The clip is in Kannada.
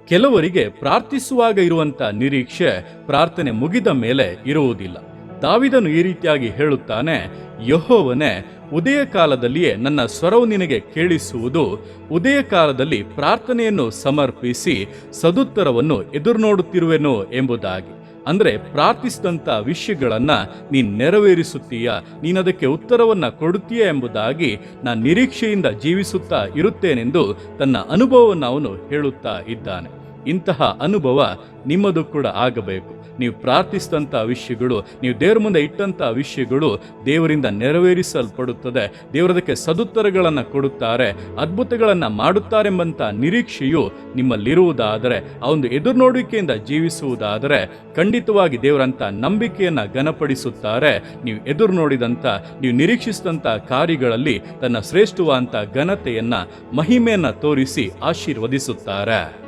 ಕೆಲವರಿಗೆ ಪ್ರಾರ್ಥಿಸುವಾಗ ಇರುವಂತ ನಿರೀಕ್ಷೆ ಪ್ರಾರ್ಥನೆ ಮುಗಿದ ಮೇಲೆ ಇರುವುದಿಲ್ಲ. ದಾವೀದನು ಈ ರೀತಿಯಾಗಿ ಹೇಳುತ್ತಾನೆ, ಯೆಹೋವನೇ, ಉದಯ ಕಾಲದಲ್ಲಿಯೇ ನನ್ನ ಸ್ವರವು ನಿನಗೆ ಕೇಳಿಸುವುದು, ಉದಯ ಕಾಲದಲ್ಲಿ ಪ್ರಾರ್ಥನೆಯನ್ನು ಸಮರ್ಪಿಸಿ ಸದುತ್ತರವನ್ನು ಎದುರು ನೋಡುತ್ತಿರುವೆನು ಎಂಬುದಾಗಿ. ಅಂದ್ರೆ ಪ್ರಾರ್ಥಿಸಿದಂಥ ವಿಷಯಗಳನ್ನ ನೀನು ನೆರವೇರಿಸುತ್ತೀಯ, ನೀನದಕ್ಕೆ ಉತ್ತರವನ್ನ ಕೊಡುತ್ತೀಯ ಎಂಬುದಾಗಿ ನಾನು ನಿರೀಕ್ಷೆಯಿಂದ ಜೀವಿಸುತ್ತಾ ಇರುತ್ತೇನೆಂದು ತನ್ನ ಅನುಭವವನ್ನು ಅವನು ಹೇಳುತ್ತಾ ಇದ್ದಾನೆ. ಇಂತಹ ಅನುಭವ ನಿಮ್ಮದು ಕೂಡ ಆಗಬೇಕು. ನೀವು ಪ್ರಾರ್ಥಿಸಿದಂಥ ವಿಷಯಗಳು, ನೀವು ದೇವರ ಮುಂದೆ ಇಟ್ಟಂಥ ವಿಷಯಗಳು ದೇವರಿಂದ ನೆರವೇರಿಸಲ್ಪಡುತ್ತದೆ. ದೇವರದಕ್ಕೆ ಸದುತ್ತರಗಳನ್ನು ಕೊಡುತ್ತಾರೆ, ಅದ್ಭುತಗಳನ್ನು ಮಾಡುತ್ತಾರೆಂಬಂಥ ನಿರೀಕ್ಷೆಯು ನಿಮ್ಮಲ್ಲಿರುವುದಾದರೆ, ಆ ಒಂದು ಎದುರು ನೋಡುವಿಕೆಯಿಂದ ಜೀವಿಸುವುದಾದರೆ ಖಂಡಿತವಾಗಿ ದೇವರಂಥ ನಂಬಿಕೆಯನ್ನು ಘನಪಡಿಸುತ್ತಾರೆ. ನೀವು ಎದುರು ನೋಡಿದಂಥ, ನೀವು ನಿರೀಕ್ಷಿಸಿದಂಥ ಕಾರ್ಯಗಳಲ್ಲಿ ತನ್ನ ಶ್ರೇಷ್ಠವಾದಂಥ ಘನತೆಯನ್ನು, ಮಹಿಮೆಯನ್ನು ತೋರಿಸಿ ಆಶೀರ್ವದಿಸುತ್ತಾರೆ.